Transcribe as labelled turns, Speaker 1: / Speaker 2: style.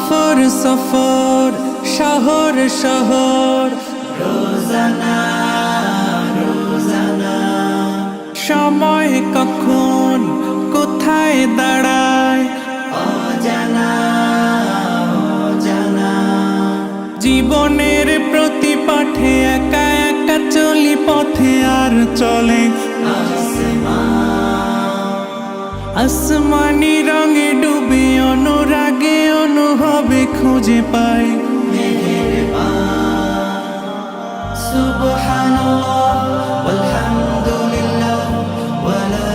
Speaker 1: সফর সফর শহর শহর
Speaker 2: রোজানা রোজানা
Speaker 1: সময় কখন কোথায় দাঁড়ায়
Speaker 2: অজানা অজানা
Speaker 1: জীবনের প্রতি পাঠে একা একা চলি পথে আর চলে আসমানি রঙে ডুবে অনুরাগে অনুভবে খুঁজে পাই
Speaker 2: সুবহানাল্লাহ ওয়ালহামদুলিল্লাহ ওয়ালা